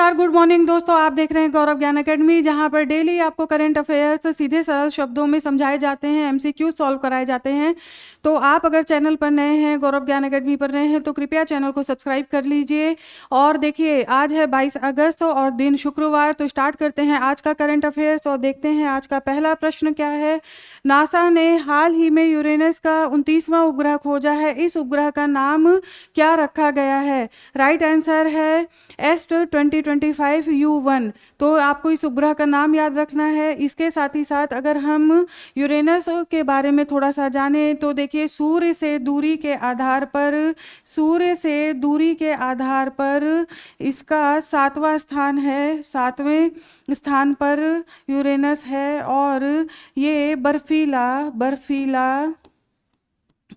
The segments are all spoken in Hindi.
नमस्कार, गुड मॉर्निंग दोस्तों। आप देख रहे हैं गौरव ज्ञान अकेडमी, जहां पर डेली आपको करंट अफेयर्स सीधे सरल शब्दों में समझाए जाते हैं, एमसीक्यू सॉल्व कराए जाते हैं। तो आप अगर चैनल पर नए हैं, गौरव ज्ञान अकेडमी पर नए हैं, तो कृपया चैनल को सब्सक्राइब कर लीजिए। और देखिए, आज है 22 अगस्त और दिन शुक्रवार। तो स्टार्ट करते हैं आज का करंट अफेयर्स और देखते हैं आज का पहला प्रश्न क्या है। नासा ने हाल ही में यूरेनस का 29वां उपग्रह खोजा है। इस उपग्रह का नाम क्या रखा गया है? राइट आंसर है S2025U1। तो आपको इस उपग्रह का नाम याद रखना है। इसके साथ ही साथ अगर हम यूरेनस के बारे में थोड़ा सा जाने तो देखिए, सूर्य से दूरी के आधार पर इसका 7वां स्थान है। 7वें स्थान पर यूरेनस है और ये बर्फीला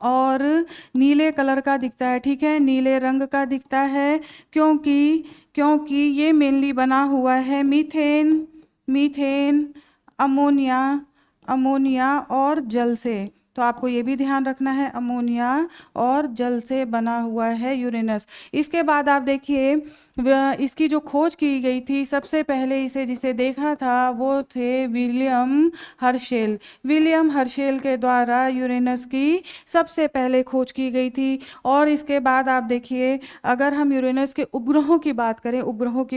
और नीले कलर का दिखता है। ठीक है, नीले रंग का दिखता है क्योंकि ये मेनली बना हुआ है मीथेन, अमोनिया और जल से। तो आपको ये भी ध्यान रखना है, अमोनिया और जल से बना हुआ है यूरेनस। इसके बाद आप देखिए, इसकी जो खोज की गई थी, सबसे पहले जिसे देखा था वो थे विलियम हर्शेल के द्वारा यूरेनस की सबसे पहले खोज की गई थी। और इसके बाद आप देखिए, अगर हम यूरेनस के उपग्रहों की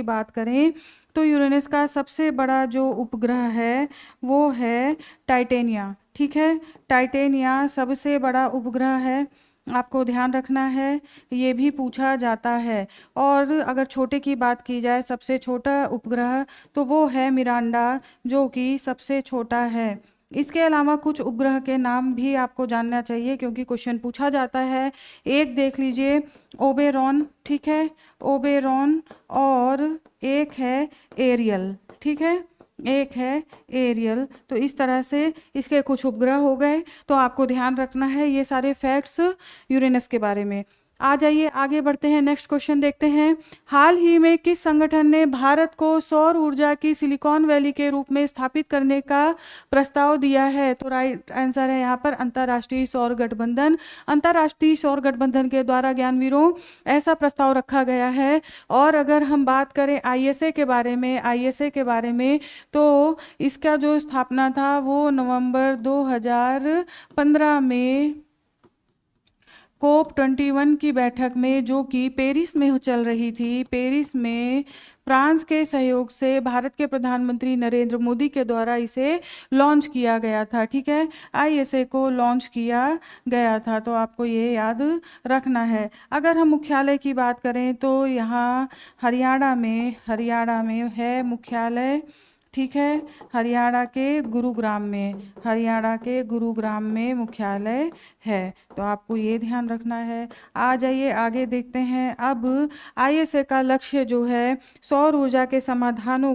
बात करें तो यूरेनस का सबसे बड़ा जो उपग्रह है वो है टाइटेनिया। ठीक है, टाइटेनिया सबसे बड़ा उपग्रह है, आपको ध्यान रखना है, ये भी पूछा जाता है। और अगर छोटे की बात की जाए, सबसे छोटा उपग्रह, तो वो है मिरांडा, जो कि सबसे छोटा है। इसके अलावा कुछ उपग्रह के नाम भी आपको जानना चाहिए क्योंकि क्वेश्चन पूछा जाता है। एक देख लीजिए, ओबेरॉन। ठीक है, ओबेरॉन। और एक है एरियल। ठीक है, एक है एरियल। तो इस तरह से इसके कुछ उपग्रह हो गए। तो आपको ध्यान रखना है ये सारे फैक्ट्स यूरेनस के बारे में। आ जाइए आगे बढ़ते हैं, नेक्स्ट क्वेश्चन देखते हैं। हाल ही में किस संगठन ने भारत को सौर ऊर्जा की सिलिकॉन वैली के रूप में स्थापित करने का प्रस्ताव दिया है? तो राइट आंसर है यहाँ पर अंतर्राष्ट्रीय सौर गठबंधन। अंतर्राष्ट्रीय सौर गठबंधन के द्वारा ज्ञानवीरों ऐसा प्रस्ताव रखा गया है। और अगर हम बात करें आईएसए के बारे में, तो इसका जो स्थापना था वो नवंबर 2015 में COP21 की बैठक में, जो कि पेरिस में चल रही थी, पेरिस में फ्रांस के सहयोग से भारत के प्रधानमंत्री नरेंद्र मोदी के द्वारा इसे लॉन्च किया गया था। ठीक है, आईएसए को लॉन्च किया गया था। तो आपको ये याद रखना है। अगर हम मुख्यालय की बात करें तो यहाँ हरियाणा में है मुख्यालय। ठीक है, हरियाणा के गुरुग्राम में मुख्यालय है। तो आपको ये ध्यान रखना है। आ जाइए आगे देखते हैं। अब आईएसए का लक्ष्य जो है, सौर ऊर्जा के समाधानों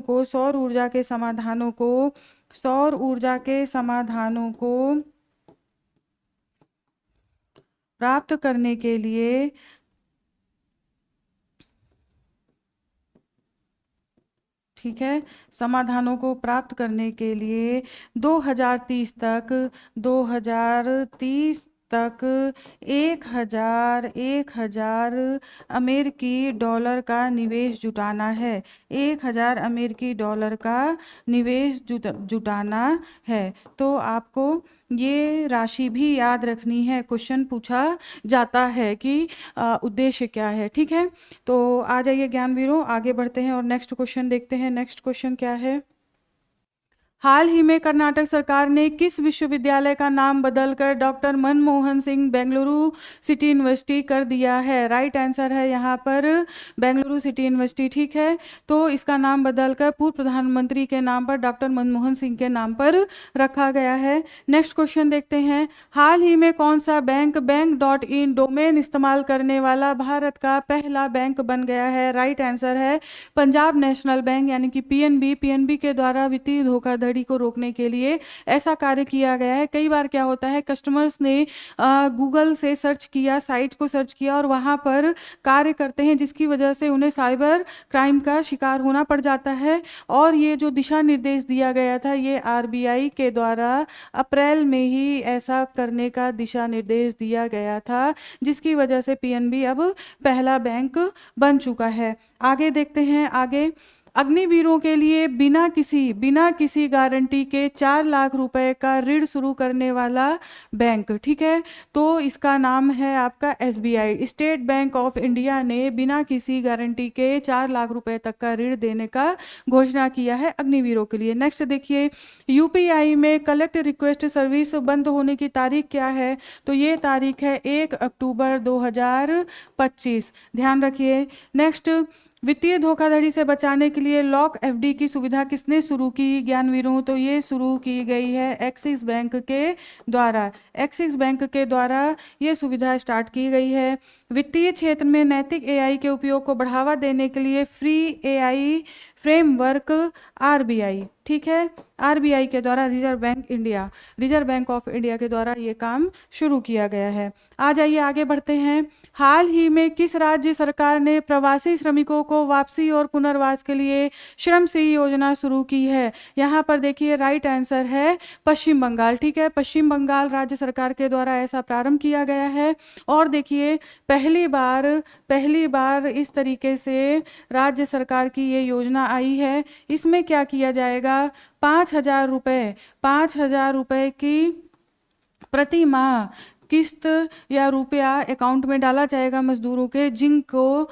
को प्राप्त करने के लिए ठीक है, समाधानों को प्राप्त करने के लिए 2030 तक 1000 अमेरिकी डॉलर का निवेश जुटाना है। 1000 अमेरिकी डॉलर का निवेश जुटाना है। तो आपको ये राशि भी याद रखनी है, क्वेश्चन पूछा जाता है कि उद्देश्य क्या है। ठीक है, तो आ जाइए ज्ञानवीरों, आगे बढ़ते हैं और नेक्स्ट क्वेश्चन देखते हैं। नेक्स्ट क्वेश्चन क्या है। हाल ही में कर्नाटक सरकार ने किस विश्वविद्यालय का नाम बदलकर doctor Manmohan Singh Bengaluru city university कर दिया है? राइट आंसर है यहाँ पर बेंगलुरु सिटी यूनिवर्सिटी। ठीक है, तो इसका नाम बदलकर पूर्व प्रधानमंत्री के नाम पर, डॉक्टर मनमोहन सिंह के नाम पर रखा गया है। नेक्स्ट क्वेश्चन देखते हैं। हाल ही में कौन सा बैंक.in डोमेन इस्तेमाल करने वाला भारत का पहला बैंक बन गया है? राइट आंसर है पंजाब नेशनल बैंक, यानी कि पीएनबी के द्वारा वित्तीय धोखाधड़ी धोखाधड़ी को रोकने के लिए ऐसा कार्य किया गया है। कई बार क्या होता है, कस्टमर्स ने गूगल से सर्च किया, साइट को सर्च किया और वहाँ पर कार्य करते हैं, जिसकी वजह से उन्हें साइबर क्राइम का शिकार होना पड़ जाता है। और ये जो दिशा निर्देश दिया गया था, ये आरबीआई के द्वारा अप्रैल में ही ऐसा करने का दिशा निर्देश दिया गया था, जिसकी वजह से पीएनबी अब पहला बैंक बन चुका है। आगे देखते हैं। आगे, अग्निवीरों के लिए बिना किसी गारंटी के 4 लाख रुपए का ऋण शुरू करने वाला बैंक, ठीक है, तो इसका नाम है आपका SBI. State bank of India ने बिना किसी गारंटी के 4 लाख रुपए तक का ऋण देने का घोषणा किया है अग्निवीरों के लिए। नेक्स्ट देखिए, यूपीआई में कलेक्ट रिक्वेस्ट सर्विस बंद होने की तारीख क्या है, तो ये तारीख है 1 अक्टूबर 2025, ध्यान रखिए। नेक्स्ट, वित्तीय धोखाधड़ी से बचाने के लिए लॉक एफडी की सुविधा किसने शुरू की ज्ञानवीरों, तो ये शुरू की गई है एक्सिस बैंक के द्वारा। एक्सिस बैंक के द्वारा ये सुविधा स्टार्ट की गई है। वित्तीय क्षेत्र में नैतिक एआई के उपयोग को बढ़ावा देने के लिए फ्री एआई फ्रेमवर्क आरबीआई, ठीक है, आरबीआई के द्वारा रिजर्व बैंक ऑफ इंडिया के द्वारा ये काम शुरू किया गया है। आ जाइए आगे बढ़ते हैं। हाल ही में किस राज्य सरकार ने प्रवासी श्रमिकों को वापसी और पुनर्वास के लिए श्रम श्री योजना शुरू की है? यहाँ पर देखिए राइट आंसर है पश्चिम बंगाल, ठीक है, पश्चिम बंगाल राज्य सरकार के द्वारा ऐसा प्रारंभ किया गया है। और देखिए पहली बार इस तरीके से राज्य सरकार की ये योजना आई है। इसमें क्या किया जाएगा, 5,000 रुपए की प्रति माह किस्त या रुपया अकाउंट में डाला जाएगा मजदूरों के, जिनको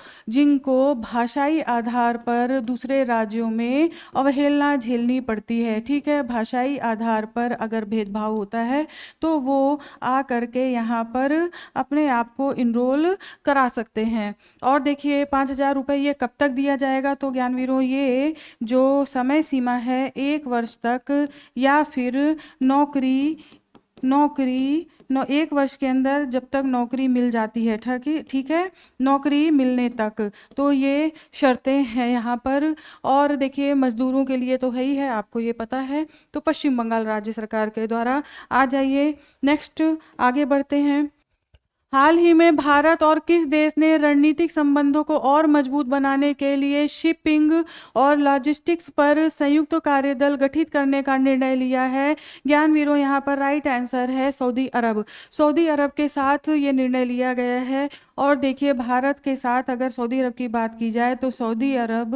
भाषाई आधार पर दूसरे राज्यों में अवहेलना झेलनी पड़ती है, ठीक है, भाषाई आधार पर अगर भेदभाव होता है तो वो आ करके यहाँ पर अपने आप को इनरोल करा सकते हैं। और देखिए 5,000 रुपये ये कब तक दिया जाएगा, तो ज्ञानवीरों ये जो समय सीमा है 1 वर्ष तक, या फिर एक वर्ष के अंदर जब तक नौकरी मिल जाती है, ठीक है, नौकरी मिलने तक, तो ये शर्तें हैं यहाँ पर। और देखिए मजदूरों के लिए तो है ही है, आपको ये पता है, तो पश्चिम बंगाल राज्य सरकार के द्वारा। आ जाइए नेक्स्ट आगे बढ़ते हैं। हाल ही में भारत और किस देश ने रणनीतिक संबंधों को और मजबूत बनाने के लिए शिपिंग और लॉजिस्टिक्स पर संयुक्त कार्यदल गठित करने का निर्णय लिया है? ज्ञानवीरों यहाँ पर राइट आंसर है सऊदी अरब के साथ ये निर्णय लिया गया है। और देखिए भारत के साथ अगर सऊदी अरब की बात की जाए तो सऊदी अरब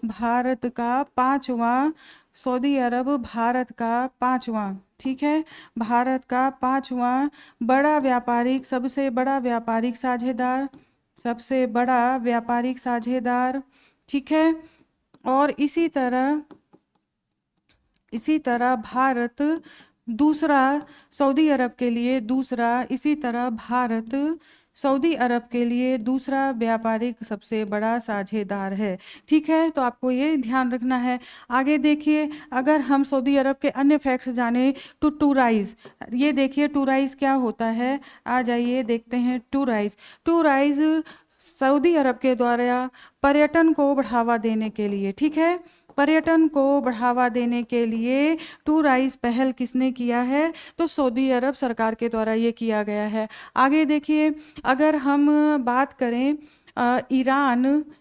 भारत का पांचवा, ठीक है, भारत का 5वां सबसे बड़ा व्यापारिक साझेदार, ठीक है। और इसी तरह भारत दूसरा सऊदी अरब के लिए दूसरा व्यापारिक सबसे बड़ा साझेदार है, ठीक है, तो आपको ये ध्यान रखना है। आगे देखिए, अगर हम सऊदी अरब के अन्य फैक्ट्स जाने तो टूराइज, ये देखिए टूराइज क्या होता है, आ जाइए देखते हैं। टूराइज सऊदी अरब के द्वारा पर्यटन को बढ़ावा देने के लिए, ठीक है, पर्यटन को बढ़ावा देने के लिए टूराइज पहल किसने किया है, तो सऊदी अरब सरकार के द्वारा ये किया गया है। आगे देखिए, अगर हम बात करें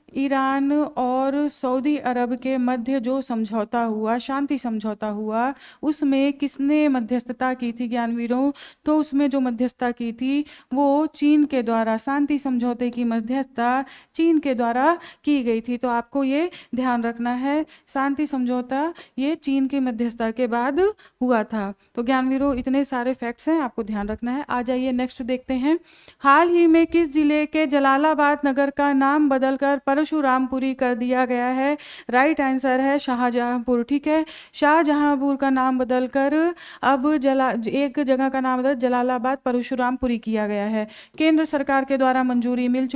ईरान और सऊदी अरब के मध्य जो समझौता हुआ, शांति समझौता हुआ, उसमें किसने मध्यस्थता की थी ज्ञानवीरों, तो उसमें जो मध्यस्थता की थी वो चीन के द्वारा, शांति समझौते की मध्यस्थता चीन के द्वारा की गई थी। तो आपको ये ध्यान रखना है, शांति समझौता ये चीन की मध्यस्थता के बाद हुआ था। तो ज्ञानवीरों इतने सारे फैक्ट्स हैं, आपको ध्यान रखना है। आ जाइए नेक्स्ट देखते हैं। हाल ही में किस जिले के जलालाबाद नगर का नाम बदलकर परशुरामपुरी कर दिया गया है? राइट आंसर है शाहजहांपुर, ठीक है, शाहजहांपुर का नाम बदलकर अब एक जगह का नाम बदल जलालाबाद परशुरामपुरी किया गया है। केंद्र सरकार के द्वारा मंजूरी मिल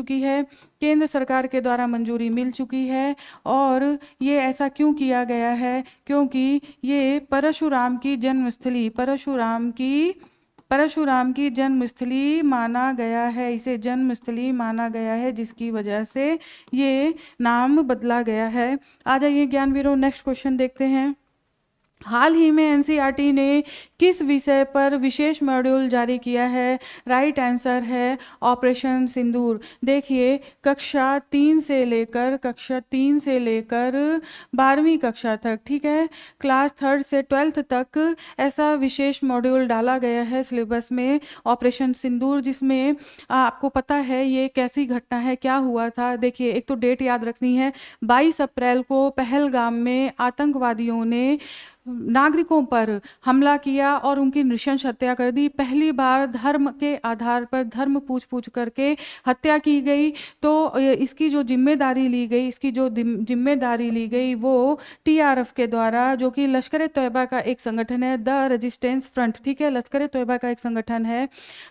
चुकी है और ये ऐसा क्यों किया गया है, क्योंकि ये परशुराम की जन्मस्थली, परशुराम की परशुराम की जन्मस्थली माना गया है, इसे जन्मस्थली माना गया है, जिसकी वजह से ये नाम बदला गया है। आ जाइए ज्ञानवीरों, नेक्स्ट क्वेश्चन देखते हैं। हाल ही में एनसीईआरटी ने किस विषय पर विशेष मॉड्यूल जारी किया है? राइट आंसर है ऑपरेशन सिंदूर। देखिए कक्षा 3 से लेकर 12वीं कक्षा तक, ठीक है, क्लास 3 से 12th तक ऐसा विशेष मॉड्यूल डाला गया है सिलेबस में, ऑपरेशन सिंदूर, जिसमें आपको पता है ये कैसी घटना है, क्या हुआ था। देखिए एक तो डेट याद रखनी है, 22 अप्रैल को पहलगाम में आतंकवादियों ने नागरिकों पर हमला किया और उनकी नृशंस हत्या कर दी। पहली बार धर्म के आधार पर धर्म पूछ पूछ करके हत्या की गई। तो इसकी जो जिम्मेदारी ली गई वो टीआरएफ के द्वारा, जो कि लश्कर ए तैयबा का एक संगठन है, द रेजिस्टेंस फ्रंट, ठीक है, लश्कर ए तैयबा का एक संगठन है।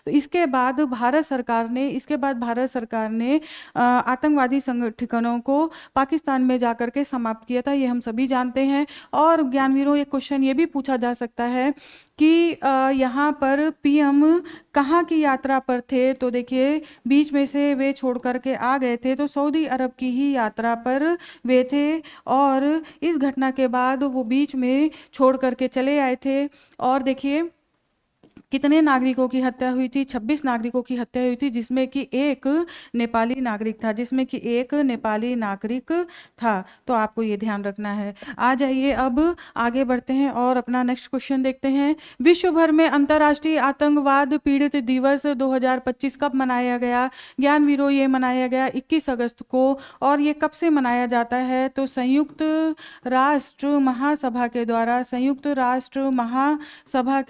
तो इसके बाद भारत सरकार ने आतंकवादी संगठनों को पाकिस्तान में जाकर के समाप्त किया था, ये हम सभी जानते हैं। और ज्ञानवीरों, एक क्वेश्चन ये भी पूछा जा सकता है कि यहाँ पर पीएम कहाँ की यात्रा पर थे? तो देखिए बीच में से वे छोड़ करके आ गए थे, तो सऊदी अरब की ही यात्रा पर वे थे, और इस घटना के बाद वो बीच में छोड़ करके चले आए थे। और देखिए कितने नागरिकों की हत्या हुई थी? 26 नागरिकों की हत्या हुई थी, जिसमें कि एक नेपाली नागरिक था। तो आपको ये ध्यान रखना है। आ जाइए अब आगे बढ़ते हैं और अपना नेक्स्ट क्वेश्चन देखते हैं। विश्व भर में अंतर्राष्ट्रीय आतंकवाद पीड़ित दिवस 2025 कब मनाया गया? ज्ञानवीरों, ये मनाया गया 21 अगस्त को। और ये कब से मनाया जाता है? तो संयुक्त राष्ट्र महासभा के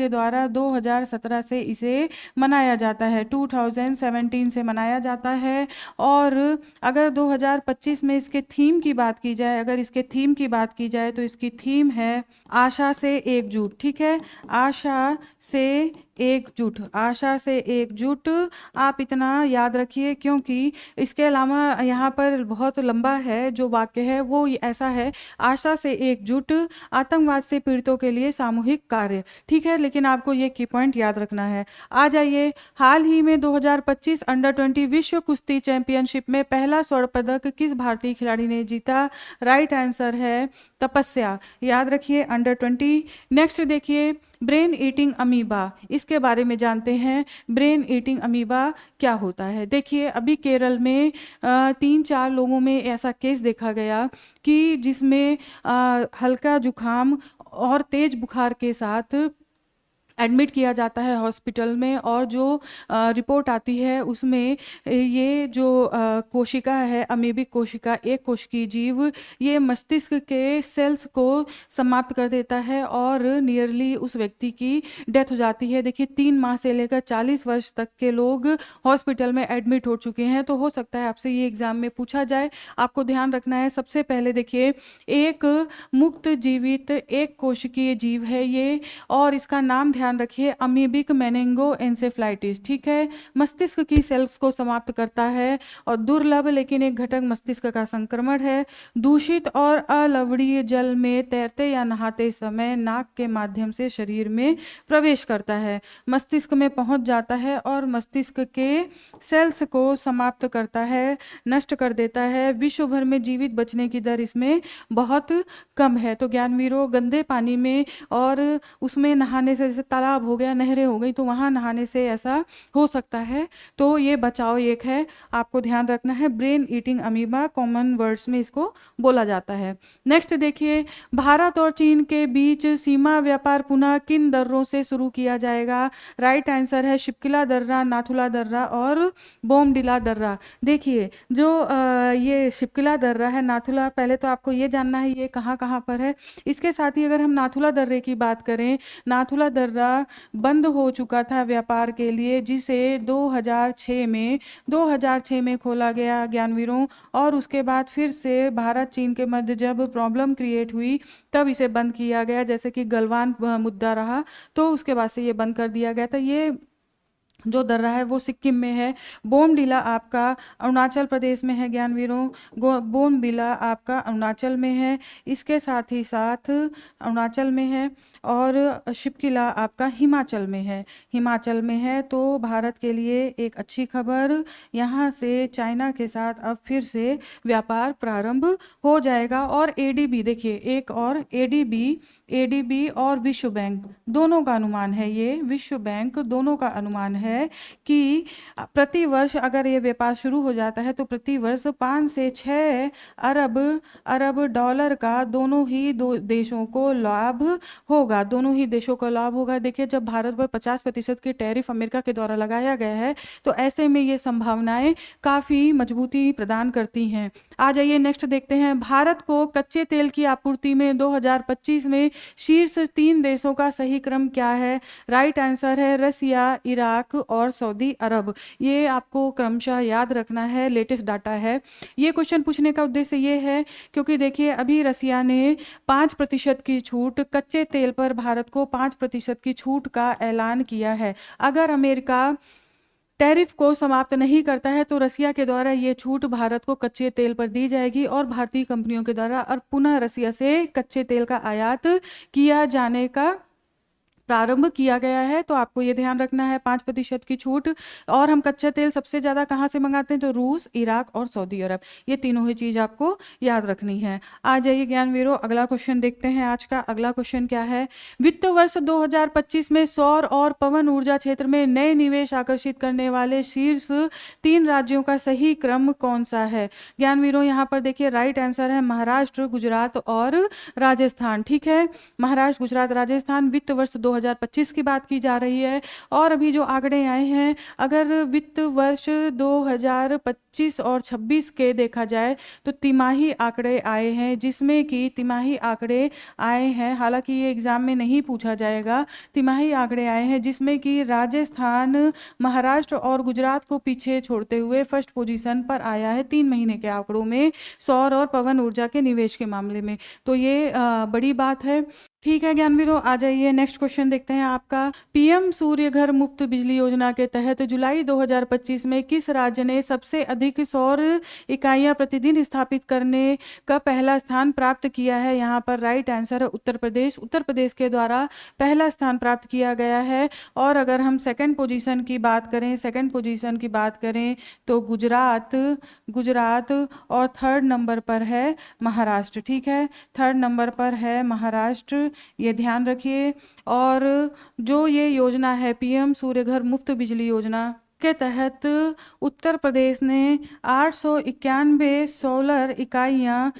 द्वारा 2017 से इसे मनाया जाता है, 2017 से मनाया जाता है। और अगर 2025 में इसके थीम की बात की जाए, तो इसकी थीम है आशा से एकजुट, ठीक है, आशा से एकजुट। आप इतना याद रखिए, क्योंकि इसके अलावा यहाँ पर बहुत लंबा है जो वाक्य है, वो ऐसा है, आशा से एकजुट, आतंकवाद से पीड़ितों के लिए सामूहिक कार्य, ठीक है। लेकिन आपको ये की पॉइंट याद रखना है। आ जाइए, हाल ही में 2025 अंडर 20 विश्व कुश्ती चैंपियनशिप में पहला स्वर्ण पदक किस भारतीय खिलाड़ी ने जीता? राइट आंसर है तपस्या। याद रखिए अंडर 20। नेक्स्ट देखिए, ब्रेन ईटिंग अमीबा, इसके बारे में जानते हैं। ब्रेन ईटिंग अमीबा क्या होता है? देखिए अभी केरल में 3-4 लोगों में ऐसा केस देखा गया कि जिसमें हल्का जुखाम और तेज बुखार के साथ एडमिट किया जाता है हॉस्पिटल में, और जो रिपोर्ट आती है उसमें ये जो कोशिका है, अमीबिक कोशिका, एक कोशिकीय जीव, ये मस्तिष्क के सेल्स को समाप्त कर देता है और नियरली उस व्यक्ति की डेथ हो जाती है। देखिए 3 माह से लेकर 40 वर्ष तक के लोग हॉस्पिटल में एडमिट हो चुके हैं। तो हो सकता है आपसे ये एग्जाम में पूछा जाए। आपको ध्यान रखना है, सबसे पहले देखिए एक मुक्त जीवित एक कोशिकीय जीव है ये, और इसका नाम ध्यान रखिए अमीबिक मेनिंगोएन्सेफ्लाइटिस, ठीक है, मस्तिष्क की सेल्स को समाप्त करता है और दुर्लभ लेकिन एक घटक मस्तिष्क का संक्रमण है। दूषित और अलवणीय जल में तैरते या नहाते समय नाक के माध्यम से शरीर में प्रवेश करता है, मस्तिष्क में पहुंच जाता है और मस्तिष्क के सेल्स को समाप्त करता है, नष्ट कर देता है। विश्व भर में जीवित बचने की दर इसमें बहुत कम है। तो ज्ञानवीरों, गंदे पानी में और उसमें नहाने से, जैसे तालाब हो गया, नहरें हो गई, तो वहाँ नहाने से ऐसा हो सकता है। तो ये बचाव एक है, आपको ध्यान रखना है। Brain eating amoeba common words में इसको बोला जाता है। नेक्स्ट देखिए, भारत और चीन के बीच सीमा व्यापार पुनः किन दर्रों से शुरू किया जाएगा? राइट आंसर है शिपकिला दर्रा, नाथुला दर्रा और बोमडिला दर्रा। देखिए जो ये शिपकिला दर्रा है, नाथुला, पहले तो आपको ये जानना है ये कहाँ कहाँ पर है। इसके साथ ही अगर हम नाथुला दर्रे की बात करें, नाथुला दर्रा बंद हो चुका था व्यापार के लिए, जिसे 2006 में खोला गया ज्ञानवीरों, और उसके बाद फिर से भारत चीन के मध्य जब प्रॉब्लम क्रिएट हुई तब इसे बंद किया गया, जैसे कि गलवान मुद्दा रहा, तो उसके बाद से ये बंद कर दिया गया था। ये जो दर्रा है वो सिक्किम में है। बोमडिला आपका अरुणाचल प्रदेश में है ज्ञानवीरों। बोमडिला आपका अरुणाचल में है, इसके साथ ही साथ अरुणाचल में है। और शिपकिला आपका हिमाचल में है, हिमाचल में है। तो भारत के लिए एक अच्छी खबर, यहाँ से चाइना के साथ अब फिर से व्यापार प्रारंभ हो जाएगा। और एडीबी देखिए, एक और एडीबी और विश्व बैंक दोनों का अनुमान है, ये विश्व बैंक दोनों का अनुमान है कि प्रति वर्ष अगर ये व्यापार शुरू हो जाता है तो प्रति वर्ष 5 से 6 अरब डॉलर का दोनों ही देशों को लाभ होगा, दोनों ही देशों को लाभ होगा। देखिए, जब भारत पर 50% की टैरिफ अमेरिका के द्वारा लगाया गया है तो ऐसे में ये संभावनाएं काफ़ी मजबूती प्रदान करती हैं। आ जाइए नेक्स्ट देखते हैं, भारत को कच्चे तेल की आपूर्ति में 2025 में शीर्ष 3 देशों का सही क्रम क्या है? राइट आंसर है रसिया, इराक और सऊदी अरब। ये आपको क्रमशः याद रखना है, लेटेस्ट डाटा है। ये क्वेश्चन पूछने का उद्देश्य ये है क्योंकि देखिए, अभी रसिया ने 5% की छूट, कच्चे तेल पर भारत को 5% की छूट का ऐलान किया है। अगर अमेरिका टैरिफ को समाप्त नहीं करता है तो रसिया के द्वारा ये छूट भारत को कच्चे तेल पर दी जाएगी और भारतीय कंपनियों के द्वारा और पुनः रसिया से कच्चे तेल का आयात किया जाने का प्रारंभ किया गया है। तो आपको ये ध्यान रखना है, 5% की छूट। और हम कच्चा तेल सबसे ज़्यादा कहाँ से मंगाते हैं? तो रूस, इराक और सऊदी अरब, ये तीनों ही चीज़ आपको याद रखनी है। आ जाइए ज्ञानवीरों, अगला क्वेश्चन देखते हैं। आज का अगला क्वेश्चन क्या है? वित्त वर्ष 2025 में सौर और पवन ऊर्जा क्षेत्र में नए निवेश आकर्षित करने वाले शीर्ष 3 राज्यों का सही क्रम कौन सा है? ज्ञानवीरों, यहाँ पर देखिए राइट आंसर है महाराष्ट्र, गुजरात और राजस्थान। ठीक है, महाराष्ट्र, गुजरात, राजस्थान। वित्त वर्ष 2025 की बात की जा रही है। और अभी जो आंकड़े आए हैं, अगर वित्त वर्ष 2025 और 26 के देखा जाए तो तिमाही आंकड़े आए हैं, जिसमें कि तिमाही आंकड़े आए हैं, हालांकि ये एग्जाम में नहीं पूछा जाएगा। तिमाही आंकड़े आए हैं जिसमें कि राजस्थान, महाराष्ट्र और गुजरात को पीछे छोड़ते हुए फर्स्ट पोजीशन पर आया है 3 महीने के आंकड़ों में, सौर और पवन ऊर्जा के निवेश के मामले में। तो ये बड़ी बात है। ठीक है ज्ञानवीरों, आ जाइए नेक्स्ट क्वेश्चन देखते हैं आपका। पीएम सूर्य घर मुफ्त बिजली योजना के तहत जुलाई 2025 में किस राज्य ने सबसे अधिक सौर इकाइयां प्रतिदिन स्थापित करने का पहला स्थान प्राप्त किया है? यहाँ पर राइट आंसर है उत्तर प्रदेश। उत्तर प्रदेश के द्वारा पहला स्थान प्राप्त किया गया है। और अगर हम सेकंड पोजीशन की बात करें तो गुजरात और थर्ड नंबर पर है महाराष्ट्र। ठीक है, थर्ड नंबर पर है महाराष्ट्र, ये ध्यान रखिए। और जो ये योजना है पीएम सूर्य घर मुफ्त बिजली योजना के तहत उत्तर प्रदेश ने 891 सोलर इकाइयां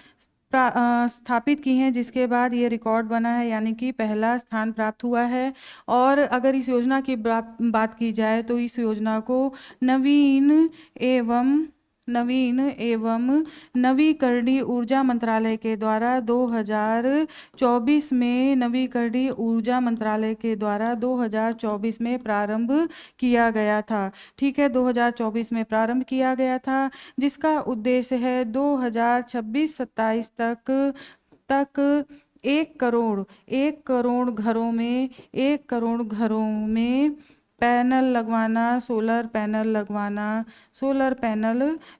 स्थापित की हैं, जिसके बाद ये रिकॉर्ड बना है, यानी कि पहला स्थान प्राप्त हुआ है। और अगर इस योजना की बात की जाए तो इस योजना को नवीन एवं नवीकरणीय ऊर्जा मंत्रालय के द्वारा 2024 में प्रारंभ किया गया था। ठीक है, 2024 में प्रारंभ किया गया था, जिसका उद्देश्य है 2026-27 तक 1 करोड़ घरों में पैनल लगवाना, सोलर पैनल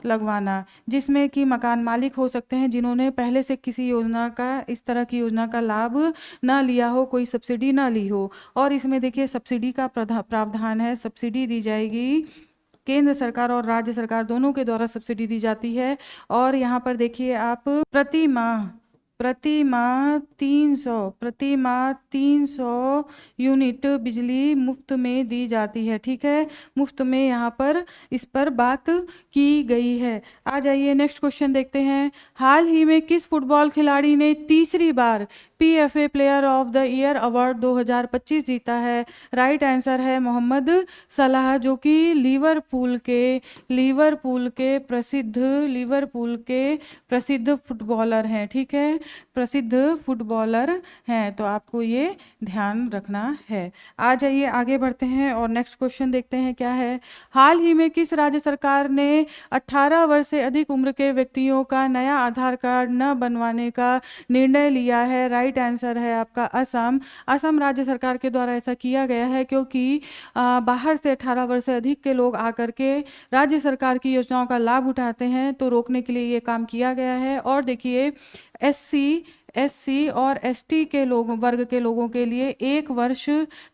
लगवाना, जिसमें कि मकान मालिक हो सकते हैं जिन्होंने पहले से किसी इस तरह की योजना का लाभ ना लिया हो, कोई सब्सिडी ना ली हो। और इसमें देखिए सब्सिडी का प्रावधान है, सब्सिडी दी जाएगी, केंद्र सरकार और राज्य सरकार दोनों के द्वारा सब्सिडी दी जाती है। और यहाँ पर देखिए आप प्रति माह 300 यूनिट बिजली मुफ्त में दी जाती है। ठीक है, मुफ्त में यहाँ पर इस पर बात की गई है। आ जाइए नेक्स्ट क्वेश्चन देखते हैं। हाल ही में किस फुटबॉल खिलाड़ी ने तीसरी बार PFA player of the year award 2025 जीता है? राइट आंसर है मोहम्मद सलाह, जो कि लिवरपूल के प्रसिद्ध फुटबॉलर हैं। ठीक है, प्रसिद्ध फुटबॉलर हैं, तो आपको ये ध्यान रखना है। आ जाइए आगे बढ़ते हैं और नेक्स्ट क्वेश्चन देखते हैं क्या है। हाल ही में किस राज्य सरकार ने 18 वर्ष से अधिक उम्र के व्यक्तियों का नया आधार कार्ड न बनवाने का निर्णय लिया है? राइट आंसर है आपका असम। असम राज्य सरकार के द्वारा ऐसा किया गया है क्योंकि बाहर से 18 वर्ष से अधिक के लोग आकर के राज्य सरकार की योजनाओं का लाभ उठाते हैं, तो रोकने के लिए ये काम किया गया है। और देखिए एससी और एसटी के वर्ग के लोगों के लिए 1 वर्ष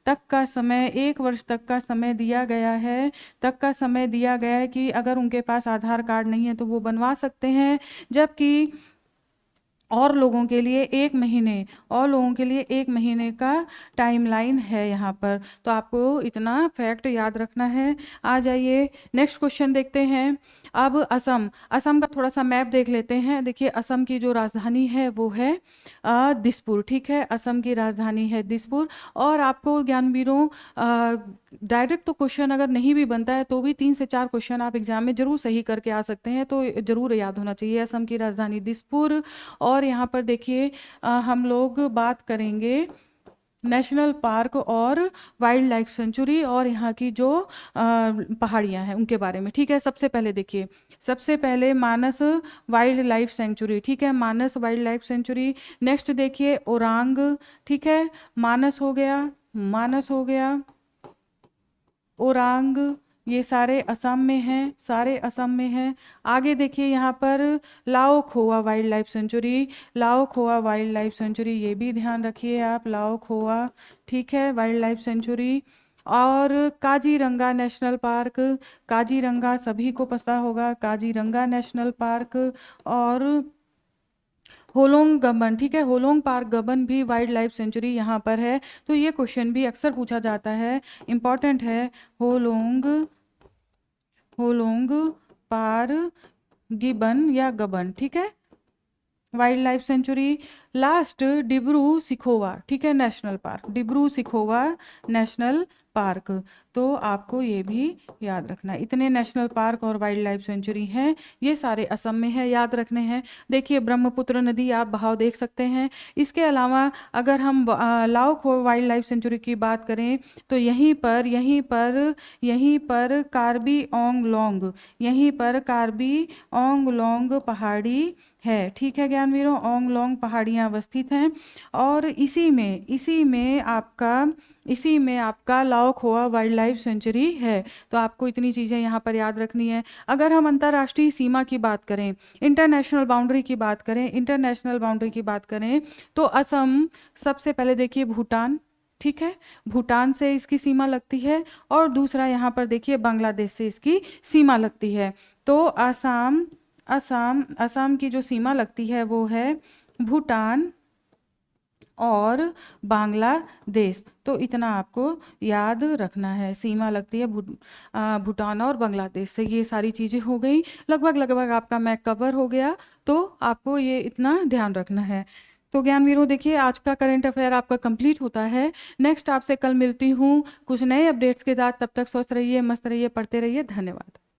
तक का समय दिया गया है कि अगर उनके पास आधार कार्ड नहीं है तो वो बनवा सकते हैं, जबकि और लोगों के लिए 1 महीने का टाइमलाइन है यहाँ पर। तो आपको इतना फैक्ट याद रखना है। आ जाइए नेक्स्ट क्वेश्चन देखते हैं। अब असम का थोड़ा सा मैप देख लेते हैं। देखिए असम की जो राजधानी है वो है दिसपुर, ठीक है। असम की राजधानी है दिसपुर। और आपको ज्ञानवीरों डायरेक्ट तो क्वेश्चन अगर नहीं भी बनता है तो भी 3 से 4 क्वेश्चन आप एग्जाम में जरूर सही करके आ सकते हैं, तो जरूर याद होना चाहिए। असम की राजधानी दिसपुर। और यहाँ पर देखिए हम लोग बात करेंगे नेशनल पार्क और वाइल्ड लाइफ सेंचुरी और यहाँ की जो पहाड़ियाँ हैं उनके बारे में, ठीक है। सबसे पहले देखिए, सबसे पहले मानस वाइल्ड लाइफ सेंचुरी, ठीक है, मानस वाइल्ड लाइफ सेंचुरी। नेक्स्ट देखिए ओरांग, ठीक है, मानस हो गया, ओरांग, ये सारे असम में हैं। आगे देखिए यहाँ पर लाओ खोआ वाइल्ड लाइफ सेंचुरी, ये भी ध्यान रखिए आप, लाओ खोआ, ठीक है, वाइल्ड लाइफ सेंचुरी। और काजीरंगा नेशनल पार्क, काजीरंगा सभी को पता होगा, काजीरंगा नेशनल पार्क। और होलोंग गबन, ठीक है, होलोंग पार्क गबन भी वाइल्ड लाइफ सेंचुरी यहाँ पर है। तो ये क्वेश्चन भी अक्सर पूछा जाता है, इंपॉर्टेंट है। होलोंग पार गिबन या गबन, ठीक है, wild life sanctuary. Last Dibru Saikhowa, ठीक है, national park, Dibru Saikhowa national park. तो आपको ये भी याद रखना है। इतने नेशनल पार्क और वाइल्ड लाइफ सेंचुरी हैं, ये सारे असम में है, याद रखने हैं। देखिए ब्रह्मपुत्र नदी आप बहाव देख सकते हैं। इसके अलावा अगर हम लाओ खो वाइल्ड लाइफ सेंचुरी की बात करें तो यहीं पर कार्बी ओंगलोंग पहाड़ी है, ठीक है ज्ञानवीरों, ओंगलोंग पहाड़ियाँ अवस्थित हैं। और इसी में आपका लाओ खोआ वाइल्ड लाइफ सेंचुरी है। तो आपको इतनी चीज़ें यहाँ पर याद रखनी है। अगर हम अंतर्राष्ट्रीय सीमा की बात करें, इंटरनेशनल बाउंड्री की बात करें तो असम, सबसे पहले देखिए भूटान, ठीक है, भूटान से इसकी सीमा लगती है। और दूसरा यहाँ पर देखिए बांग्लादेश से इसकी सीमा लगती है। तो असम की जो सीमा लगती है वो है भूटान और बांग्लादेश। तो इतना आपको याद रखना है, सीमा लगती है भूटान और बांग्लादेश से। ये सारी चीज़ें हो गई, लगभग आपका मैप कवर हो गया, तो आपको ये इतना ध्यान रखना है। तो ज्ञानवीरों देखिए आज का करंट अफेयर आपका कंप्लीट होता है। नेक्स्ट आपसे कल मिलती हूँ कुछ नए अपडेट्स के साथ। तब तक स्वस्थ रहिए, मस्त रहिए, पढ़ते रहिए। धन्यवाद।